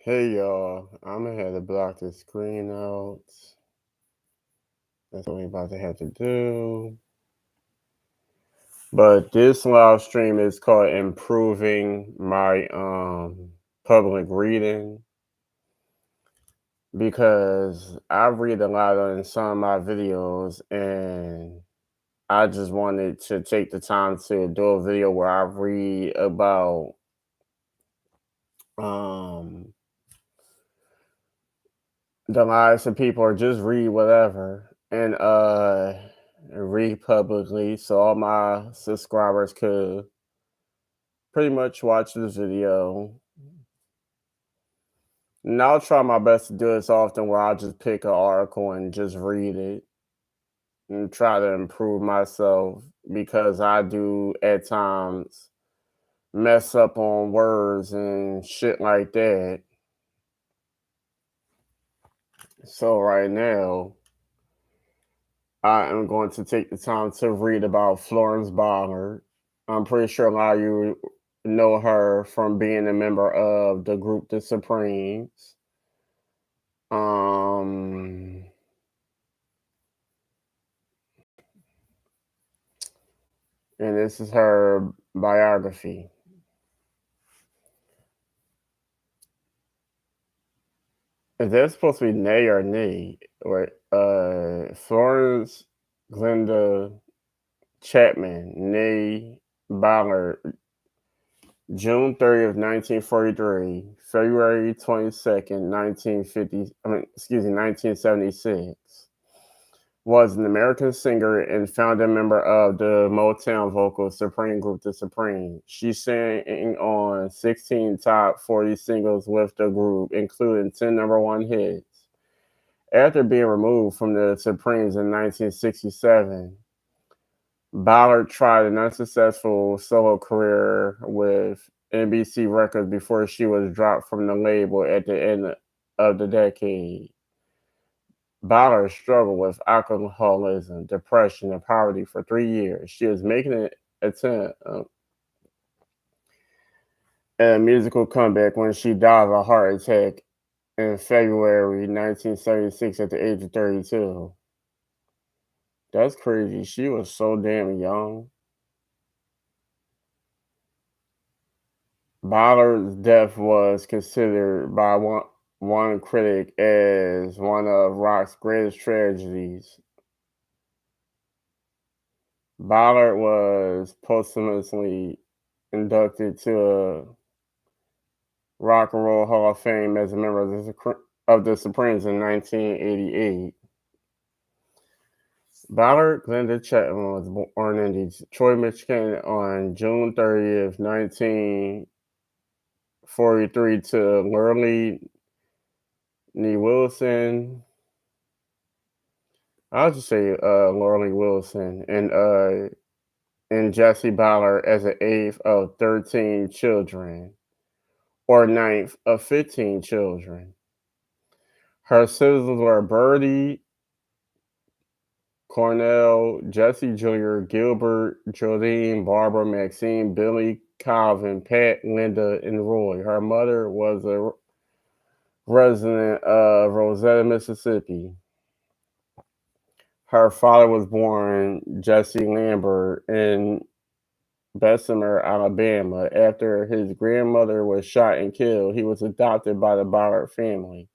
Hey y'all, I'm gonna have to block the screen out. That's what we're about to have to do. But this live stream is called Improving My Public Reading because I read a lot on some of my videos and I just wanted to take the time to do a video where I read about um the lives of people or just read whatever and read publicly so all my subscribers could pretty much watch this video. And I'll try my best to do this often where I'll just pick an article and just read it and try to improve myself because I do at times mess up on words and shit like that. So right now I am going to take the time to read about Florence Ballard. I'm pretty sure a lot of you know her from being a member of the group The Supremes. Um, and this is her biography. Is that supposed to be Nay or Nay? Or Florence Glenda Chapman, Nay Ballard, June 30th, 1943, February 22nd, 1976, was an American singer and founding member of the Motown vocal Supreme group The Supremes. She sang on 16 top 40 singles with the group, including 10 number one hits. After being removed from the Supremes in 1967, Ballard tried an unsuccessful solo career with NBC Records before she was dropped from the label at the end of the decade. Ballard struggled with alcoholism, depression, and poverty for 3 years. She was making an attempt at a musical comeback when she died of a heart attack in February 1976 at the age of 32. That's crazy. She was so damn young. Ballard's death was considered by one critic as one of rock's greatest tragedies. Ballard was posthumously inducted to a Rock and Roll Hall of Fame as a member of the Supremes in 1988. Ballard Glenda Chapman was born in Detroit, Michigan on June 30th, 1943 to Lurley Nee Wilson. I'll just say Lurley Wilson and Jesse Ballard as the eighth of 13 children, or ninth of 15 children. Her siblings were Birdie, Cornell, Jesse Jr., Gilbert, Jolene, Barbara, Maxine, Billy, Calvin, Pat, Linda, and Roy. Her mother was a resident of Rosetta, Mississippi. Her father was born Jesse Lambert in Bessemer, Alabama. After his grandmother was shot and killed, he was adopted by the Ballard family.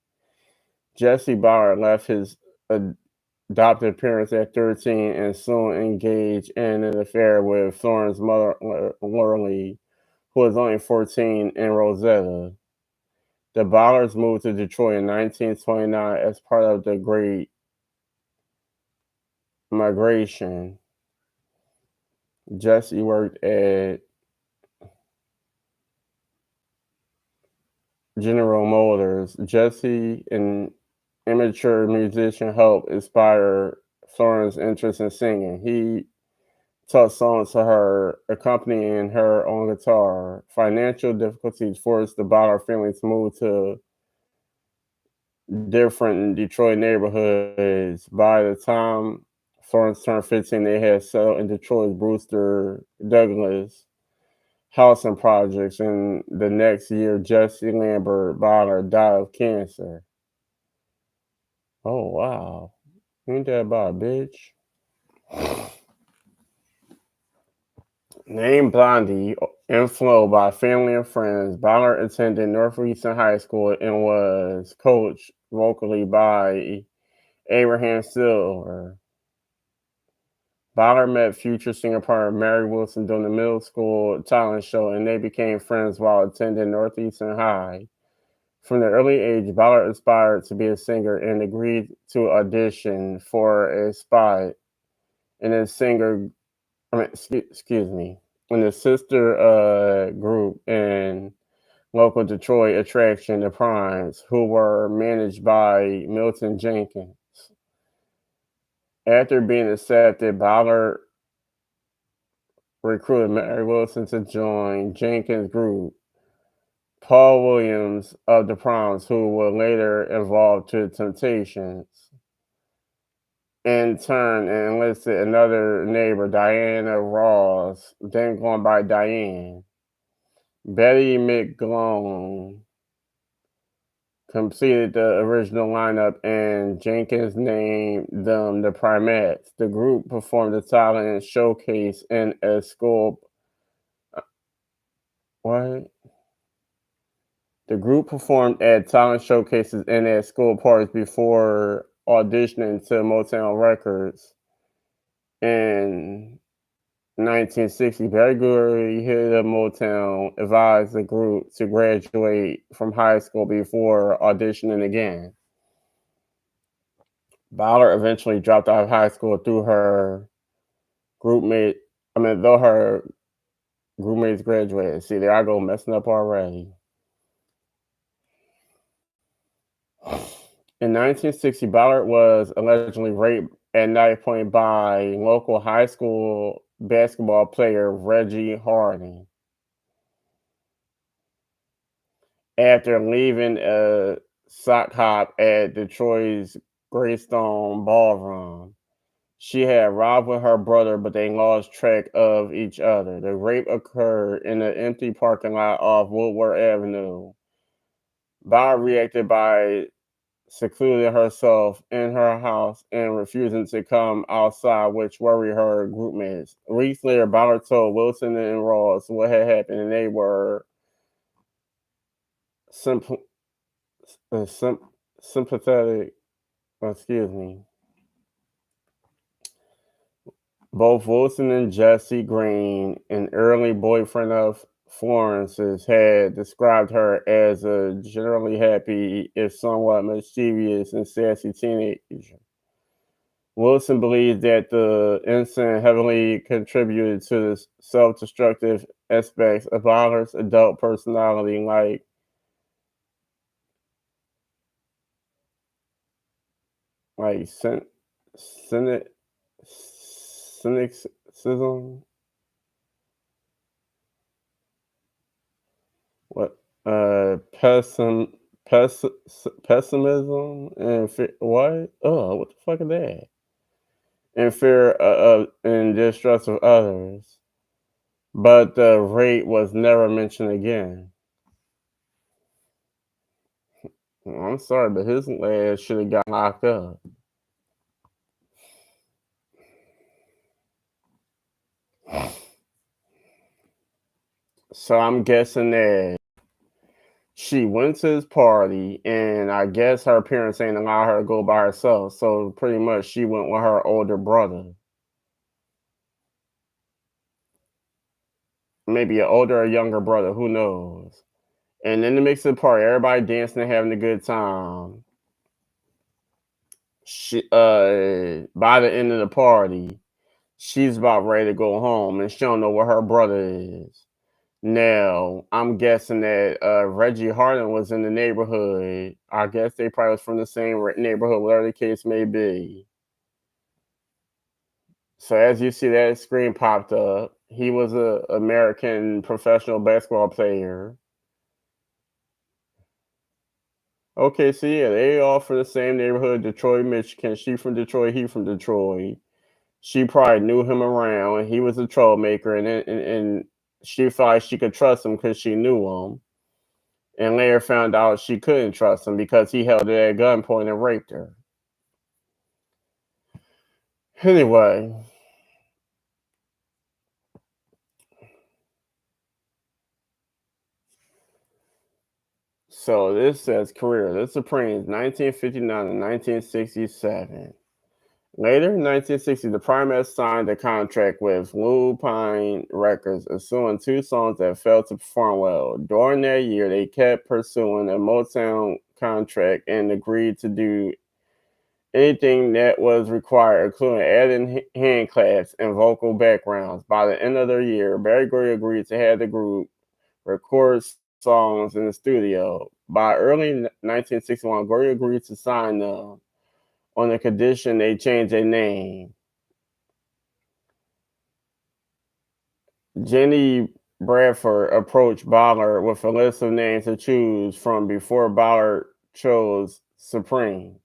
Jesse Ballard left his adopted parents at 13 and soon engaged in an affair with Florence mother, Lurley, who was only 14, in Rosetta. The Ballards moved to Detroit in 1929 as part of the Great Migration. Jesse worked at General Motors. Jesse, an amateur musician, helped inspire Florence's interest in singing. He taught songs to her, accompanying her on guitar. Financial difficulties forced the Ballard family to move to different Detroit neighborhoods. By the time Florence turned 15, they had settled in Detroit's Brewster Douglas. housing projects, and the next year, Jesse Lambert Bonner died of cancer. Oh, wow. Ain't that about a bitch? Named Blondie and Flo by family and friends, Ballard attended Northeastern High School and was coached locally by Abraham Silver. Ballard met future singer partner Mary Wilson during the middle school talent show, and they became friends while attending Northeastern High. From the early age, Ballard aspired to be a singer and agreed to audition for a spot in a singer excuse me, in the sister group in local Detroit attraction, the Primes, who were managed by Milton Jenkins. After being accepted, Ballard recruited Mary Wilson to join Jenkins' group. Paul Williams of the Primes, who were later involved to Temptations, in turn enlisted another neighbor, Diana Ross, then going by Diane. Betty McGlone completed the original lineup, and Jenkins named them the Primettes. The group performed a talent showcase in a school. What? The group performed at talent showcases and at school parties before auditioning to Motown Records in 1960. Barry Gorey, head of Motown, advised the group to graduate from high school before auditioning again. Ballard eventually dropped out of high school through her groupmate. Though her groupmates graduated. See, there I go messing up already. In 1960, Ballard was allegedly raped at knife point by local high school basketball player Reggie Harding after leaving a sock hop at Detroit's Greystone Ballroom. She had robbed with her brother, but they lost track of each other. The rape occurred in an empty parking lot off Woodward Avenue. Ballard reacted by secluding herself in her house and refusing to come outside, which worried her groupmates. Weeks later, Ballard told Wilson and Ross what had happened, and they were simp- sympathetic. Excuse me. Both Wilson and Jesse Green, an early boyfriend of Florence's, had described her as a generally happy, if somewhat mischievous and sassy teenager. Wilson believes that the incident heavily contributed to the self-destructive aspects of Ballard's adult personality, like cynic, cynicism, what pess, pessimism, and what? Oh, what the fuck is that? And fear and distrust of others. But the rape was never mentioned again. I'm sorry, but his ass should have got locked up. So I'm guessing that she went to his party, and I guess her parents ain't allow her to go by herself. So pretty much, she went with her older brother, maybe an older or younger brother, who knows? And in the mix of the party, everybody dancing and having a good time. By the end of the party, she's about ready to go home, and she don't know where her brother is. Now, I'm guessing that Reggie Harding was in the neighborhood. I guess they probably was from the same neighborhood, whatever the case may be. So as you see, that screen popped up. He was a American professional basketball player. Okay, so yeah, they all from the same neighborhood, Detroit, Michigan. She from Detroit, he from Detroit. She probably knew him around, and he was a troublemaker, and she felt like she could trust him because she knew him, and later found out she couldn't trust him because he held her at gunpoint and raped her. Anyway, so this says career. The Supremes, 1959 to 1967. Later in 1960, the Primates signed a contract with Lupine Records, assuring two songs that failed to perform well. During that year, they kept pursuing a Motown contract and agreed to do anything that was required, including adding hand claps and vocal backgrounds. By the end of the year, Barry Gordy agreed to have the group record songs in the studio. By early 1961, Gordy agreed to sign them on the condition they change their name. Jenny Bradford approached Ballard with a list of names to choose from before Ballard chose Supreme.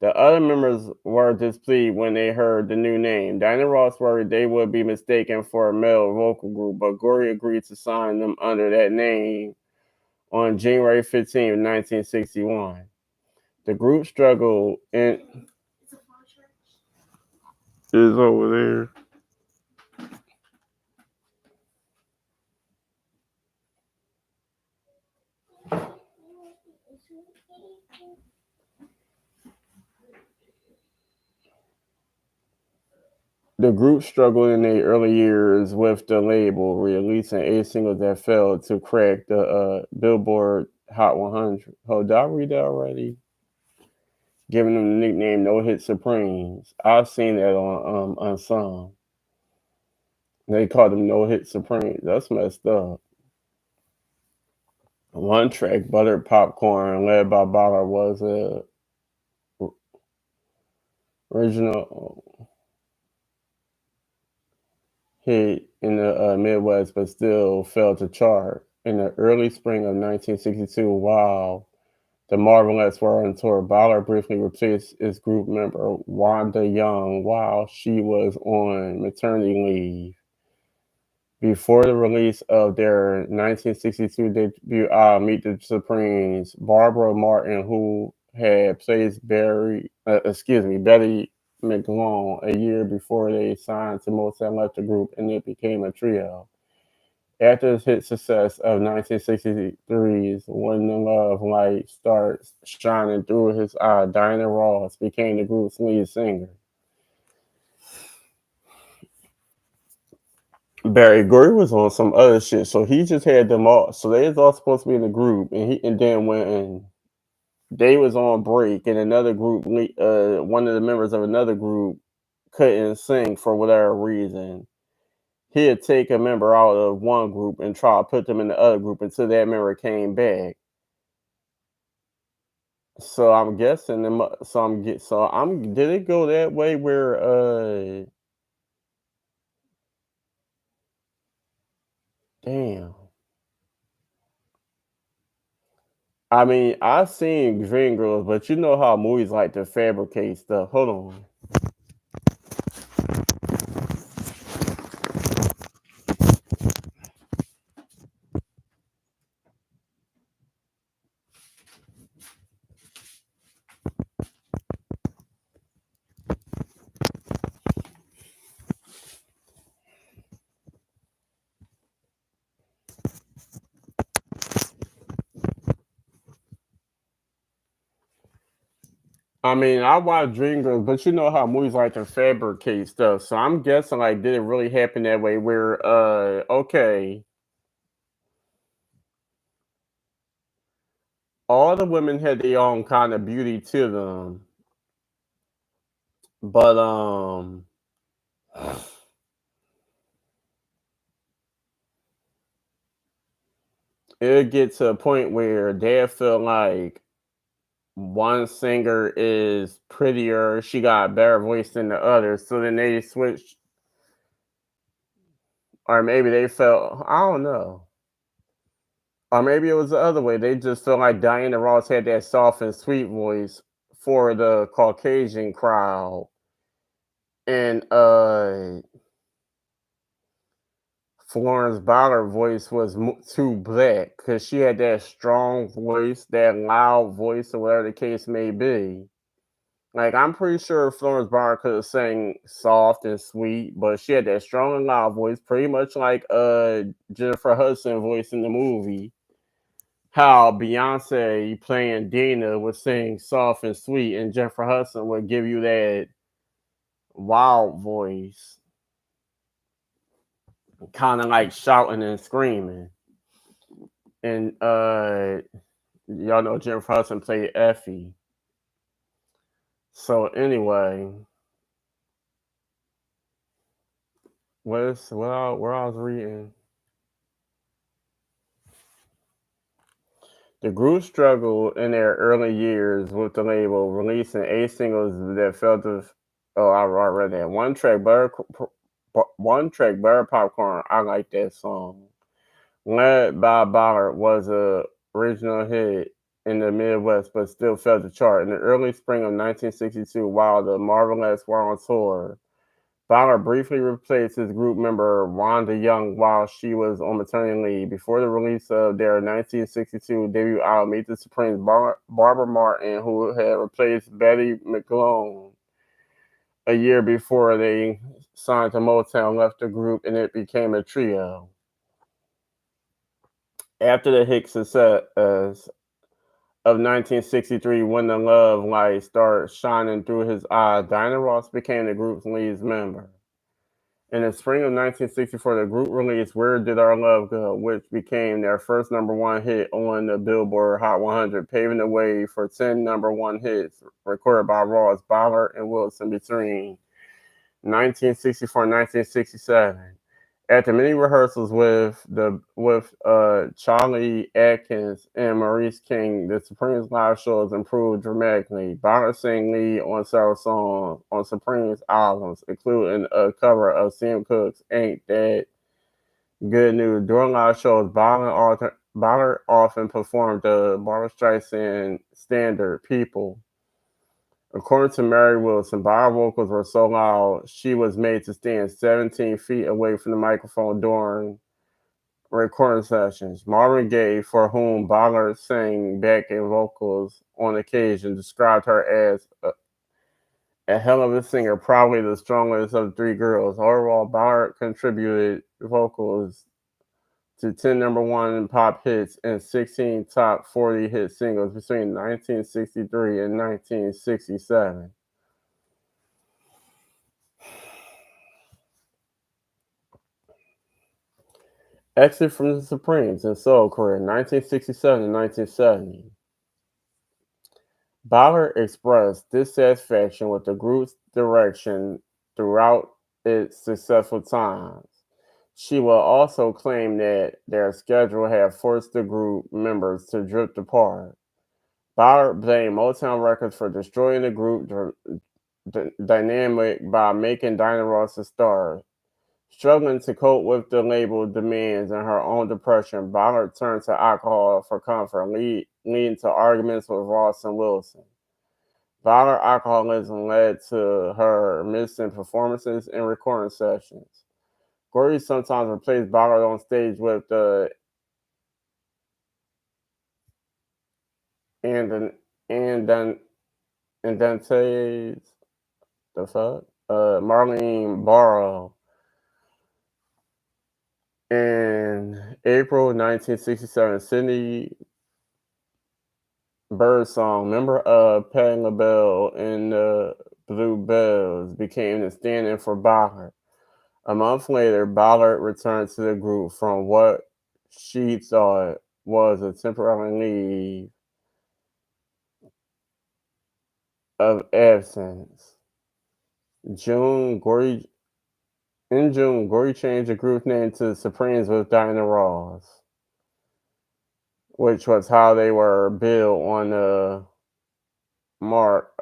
The other members were displeased when they heard the new name. Diana Ross worried they would be mistaken for a male vocal group, but Gordy agreed to sign them under that name on January 15, 1961. The group struggled and is over there. The group struggled in their early years with the label, releasing 8 singles that failed to crack the Billboard Hot 100. Oh, did I read that already? Giving them the nickname No Hit Supremes. I've seen that on some. They called them No Hit Supremes. That's messed up. One track, Buttered Popcorn, led by Ballard, was a original hit in the Midwest, but still failed to chart. In the early spring of 1962, while the Marvelettes were on tour, Ballard briefly replaced its group member Wanda Young while she was on maternity leave. Before the release of their 1962 debut album, Meet the Supremes, Barbara Martin, who had placed Betty McGlone a year before they signed to Motown, left the group, and it became a trio. After the hit success of 1963's When the Love Light Starts Shining Through His Eye, Diana Ross became the group's lead singer. Barry Gordy was on some other shit, so he just had them all. So they was all supposed to be in the group, and then when they was on break, and another group, one of the members of another group couldn't sing for whatever reason, he'd take a member out of one group and try to put them in the other group until that member came back. So I'm guessing them. So I'm. Did it go that way where? Damn. I mean, I've seen Dream Girls, but you know how movies like to fabricate stuff. Hold on. I mean, I watch Dream Girls, but you know how movies like to fabricate stuff. So I'm guessing, like, did it really happen that way? Where, okay, all the women had their own kind of beauty to them, but it'll get to a point where they feel like one singer is prettier, she got a better voice than the other, so then they switch, or maybe they felt, I don't know, or maybe it was the other way. They just felt like Diana Ross had that soft and sweet voice for the Caucasian crowd, and Florence Ballard voice was too black because she had that strong voice, that loud voice, or whatever the case may be. Like, I'm pretty sure Florence Ballard could have sang soft and sweet, but she had that strong and loud voice, pretty much like Jennifer Hudson voice in the movie. How Beyonce playing Dina would sing soft and sweet, and Jennifer Hudson would give you that wild voice, kind of like shouting and screaming. And y'all know Jennifer Hudson played Effie. So anyway, where I was reading, the group struggled in their early years with the label, releasing 8 singles that felt to. Oh, I read that one track, Butter Popcorn. I like that song. Led by Ballard was a original hit in the Midwest, but still failed to chart. In the early spring of 1962, while the Marvelettes were on tour, Ballard briefly replaced his group member Wanda Young while she was on maternity leave. Before the release of their 1962 debut album, Meet the Supremes, Barbara Martin, who had replaced Betty McClone a year before they signed to Motown, left the group and it became a trio. After the hit success of 1963, when the love light started shining through his eyes, Diana Ross became the group's lead member. In the spring of 1964, the group released Where Did Our Love Go, which became their first #1 hit on the Billboard Hot 100, paving the way for 10 #1 hits recorded by Ross, Ballard, and Wilson between 1964 and 1967. After many rehearsals with Charlie Atkins and Maurice King, the Supremes live shows improved dramatically. Ballard sang lead on several songs on Supremes albums, including a cover of CM Cooke's "Ain't That Good News." During live shows, Ballard often performed the Barbra Streisand standard "People." According to Mary Wilson, Ballard vocals were so loud she was made to stand 17 feet away from the microphone during recording sessions. Marvin Gaye, for whom Ballard sang backing vocals on occasion, described her as a hell of a singer, probably the strongest of the three girls. Overall, Ballard contributed vocals to 10 #1 pop hits and 16 top 40 hit singles between 1963 and 1967. Exit from the Supremes and solo career, 1967 to 1970. Ballard expressed dissatisfaction with the group's direction throughout its successful times. She will also claim that their schedule had forced the group members to drift apart. Ballard blamed Motown Records for destroying the group dynamic by making Diana Ross a star. Struggling to cope with the label demands and her own depression, Ballard turned to alcohol for comfort, leading to arguments with Ross and Wilson. Ballard alcoholism led to her missing performances and recording sessions. Gordy sometimes replaced Ballard on stage with the and then Dantes, the fuck, Marlene Barrow. In April 1967, Cindy Birdsong, member of Patti LaBelle and the Bluebells, became the stand-in for Ballard. A month later, Ballard returned to the group from what she thought was a temporary leave of absence. June, Gordy, in June, Gordy changed the group name to the Supremes with Diana Ross, which was how they were billed on the mark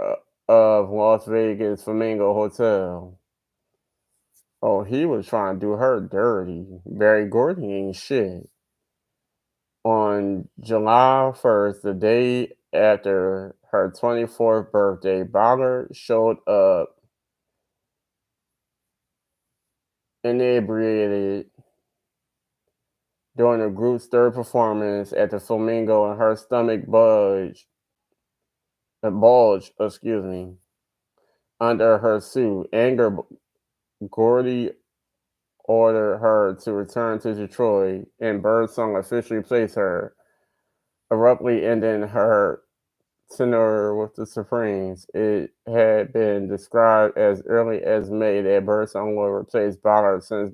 of Las Vegas Flamingo Hotel. Oh, he was trying to do her dirty. Barry Gordy ain't shit. On July 1st, the day after her 24th birthday, Ballard showed up inebriated during the group's third performance at the Flamingo, and her stomach bulged, under her suit. Gordy ordered her to return to Detroit, and Birdsong officially replaced her, abruptly ending her tenure with the Supremes. It had been described as early as May that Birdsong would replace Ballard, since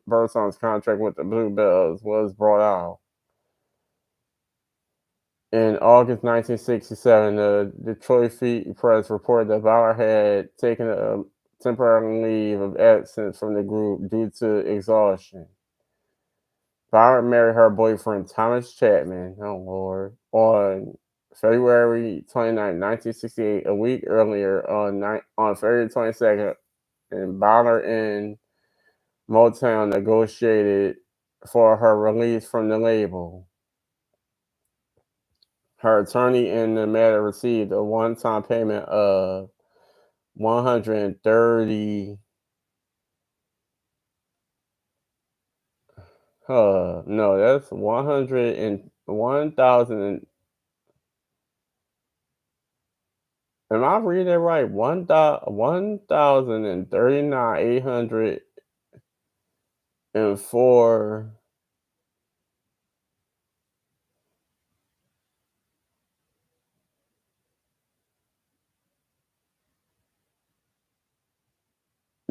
Birdsong's contract with the Bluebells was brought out. In August 1967, the Detroit Free Press reported that Ballard had taken a temporary leave of absence from the group due to exhaustion. Ballard married her boyfriend Thomas Chapman, oh Lord, on February 29, 1968. A week earlier, on February 22nd, and Ballard and Motown negotiated for her release from the label. Her attorney in the matter received a one-time payment of $130. No, that's 101,000. Am I reading it right? 1,039,804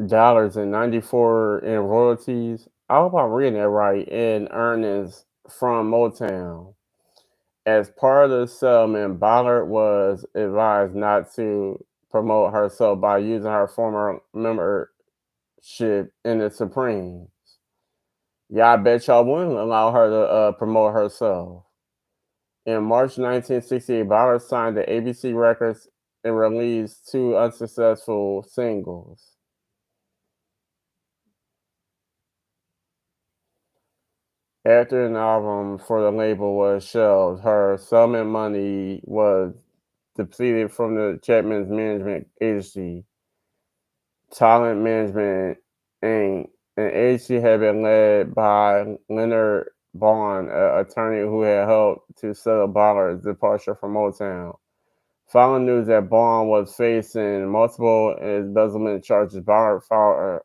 dollars and 94 in royalties. I hope I'm reading that right. In earnings from Motown. As part of the settlement, Ballard was advised not to promote herself by using her former membership in the Supremes. Yeah, I bet y'all wouldn't allow her to promote herself. In March 1968, Ballard signed to ABC Records and released two unsuccessful singles. After an album for the label was shelved, her settlement money was depleted from the Chapman's management agency, Talent Management Inc. An agency had been led by Leonard Bond, an attorney who had helped to settle Ballard's departure from Motown. Following news that Bond was facing multiple embezzlement charges, Ballard fired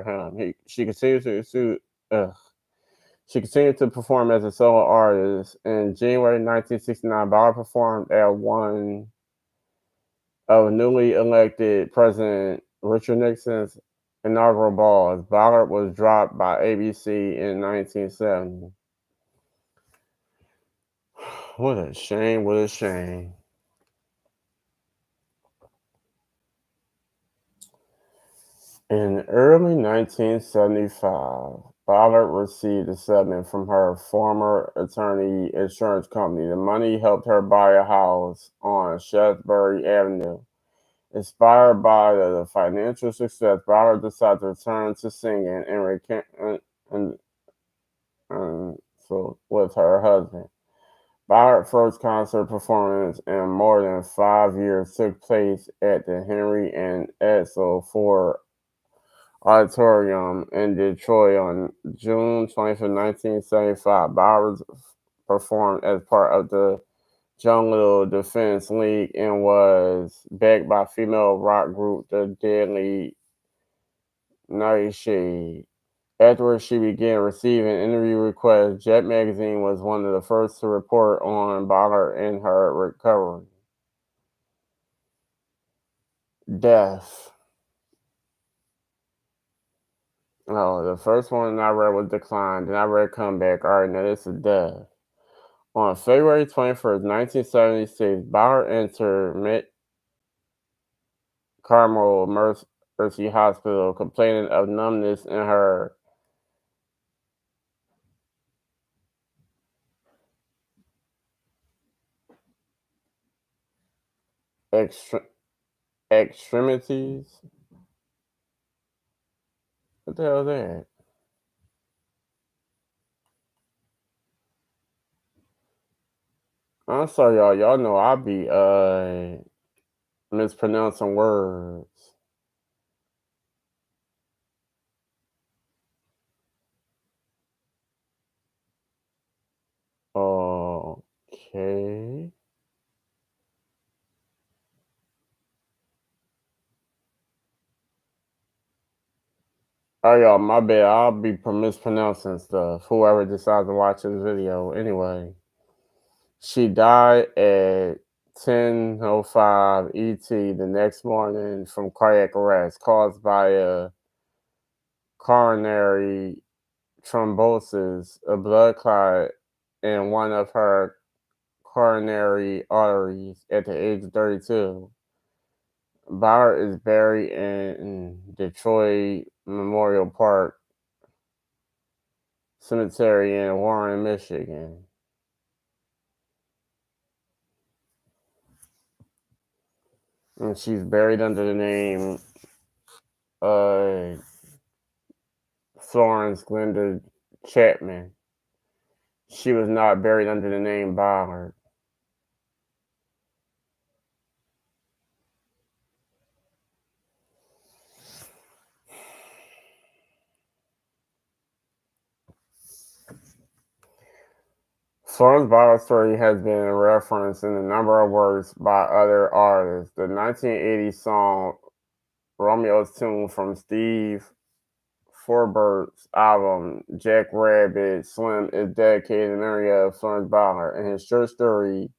him. She continued to perform as a solo artist. In January 1969, Ballard performed at one of newly elected President Richard Nixon's inaugural balls. Ballard was dropped by ABC in 1970. What a shame, what a shame. In early 1975, Ballard received a settlement from her former attorney insurance company. The money helped her buy a house on Shaftesbury Avenue. Inspired by the financial success, Ballard decided to return to singing so with her husband. Ballard's first concert performance in more than 5 years took place at the Henry and Edsel Ford Auditorium in Detroit on June 25, 1975. Ballard performed as part of the Young Little Defense League and was backed by female rock group The Deadly Nightshade. Afterwards, she began receiving interview requests. Jet magazine was one of the first to report on Ballard and her recovery. Death. Oh, the first one I read was Decline, then I read Comeback. All right, now this is Death. On February 21st, 1976, Ballard entered Carmel Mercy Hospital complaining of numbness in her extremities. What the hell is that? I'm sorry, y'all. Y'all know I be mispronouncing words. Oh, y'all, my bad. I'll be mispronouncing stuff. Whoever decides to watch this video. Anyway, she died at 10:05 ET the next morning from cardiac arrest caused by a coronary thrombosis, a blood clot in one of her coronary arteries at the age of 32. Ballard is buried in Detroit Memorial Park Cemetery in Warren, Michigan. And she's buried under the name uh, Florence Glenda Chapman. She was not buried under the name Ballard. Florence Ballard's story has been referenced in a number of works by other artists. The 1980 song Romeo's Tune from Steve Forbert's album Jack Rabbit Slim is dedicated in area of Florence Ballard. In his short story,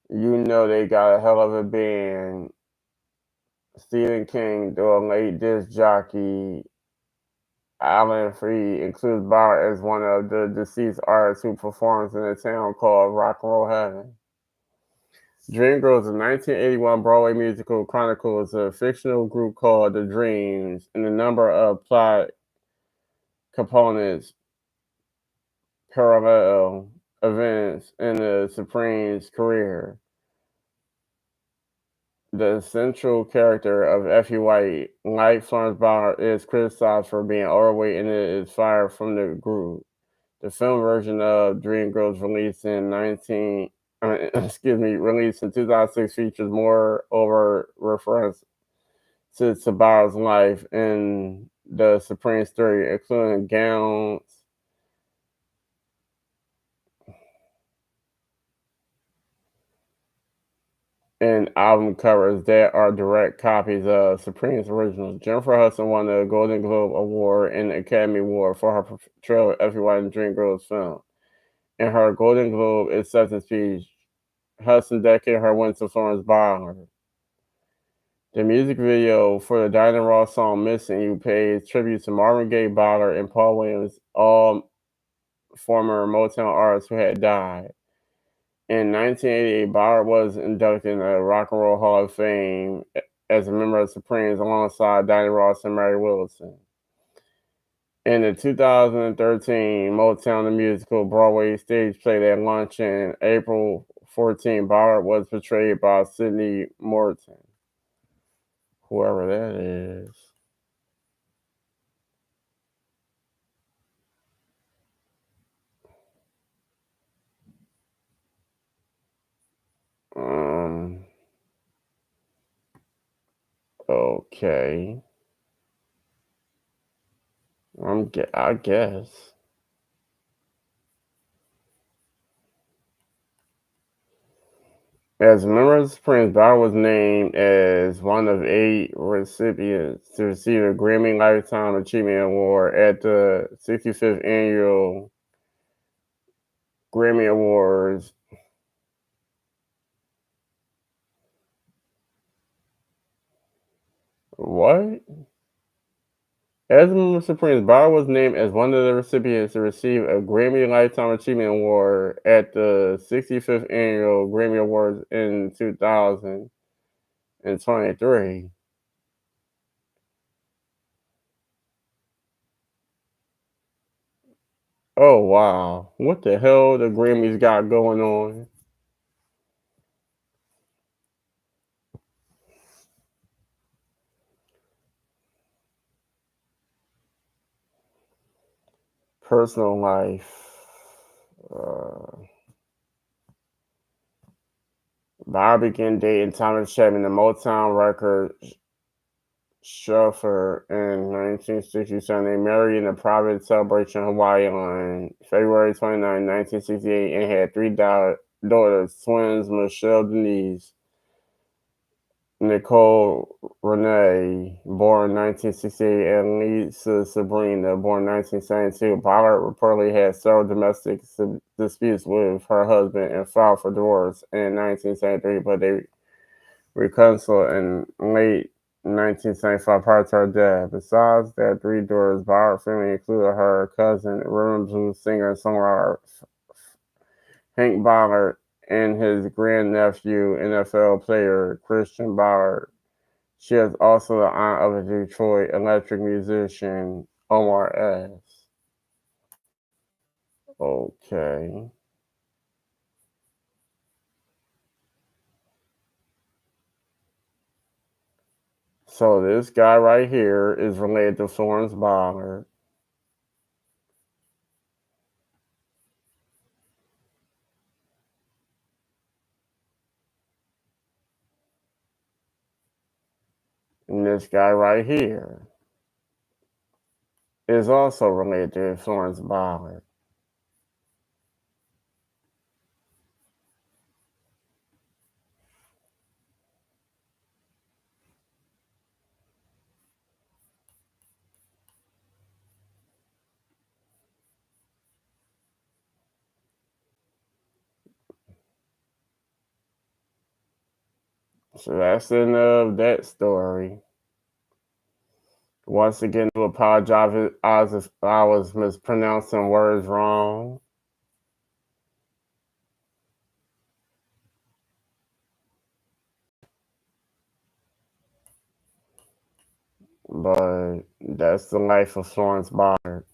You Know They Got a Hell of a Band, Stephen King, the late disc jockey Alan Freed, includes Ballard as one of the deceased artists who performs in a town called Rock and Roll Heaven. Dreamgirls, a 1981 Broadway musical, chronicles a fictional group called The Dreams and a number of plot components parallel events in the Supreme's career. The central character of Effie White, like Florence Ballard, is criticized for being overweight and is fired from the group. The film version of Dreamgirls released in 2006 features more overt reference to Ballard's life in the Supreme story, including gowns and album covers that are direct copies of Supreme's originals. Jennifer Hudson won the Golden Globe Award and the Academy Award for her portrayal of Effie White in Dreamgirls film. In her Golden Globe acceptance speech, Hudson dedicated her win to Florence Ballard. The music video for the Diana Ross song Missing You pays tribute to Marvin Gaye, Ballard, and Paul Williams, all former Motown artists who had died. In 1988, Ballard was inducted in the Rock and Roll Hall of Fame as a member of Supremes alongside Diana Ross and Mary Wilson. In the 2013 Motown the Musical Broadway stage play that launched in April 14, Ballard was portrayed by Sidney Morton. Whoever that is. Okay. I guess. As a member of the Supremes, Ballard was named as one of 8 recipients to receive a Grammy Lifetime Achievement Award at the 65th Annual Grammy Awards. What? As a member of the Supremes, Ballard was named as one of the recipients to receive a Grammy Lifetime Achievement Award at the 65th Annual Grammy Awards in 2023. Oh, wow. What the hell the Grammys got going on? Personal life. Ballard began dating Thomas Chapman, the Motown record chauffeur, in 1967. They married in a private celebration in Hawaii on February 29, 1968, and had 3 daughters, twins Michelle Denise, Nicole Renee, born 1968, and Lisa Sabrina, born 1972. Ballard reportedly had several domestic disputes with her husband and filed for divorce in 1973, but they reconciled in late 1975 prior to her death. Besides their three daughters, Ballard family included her cousin, rhythm blues singer and songwriter Hank Ballard, and his grandnephew, NFL player Christian Ballard. She is also the aunt of the Detroit electric musician Omar S. Okay. So this guy right here is related to Florence Ballard. And this guy right here is also related to Florence Ballard. So that's the end of that story. Once again, I apologize if I was mispronouncing words wrong. But that's the life of Florence Ballard.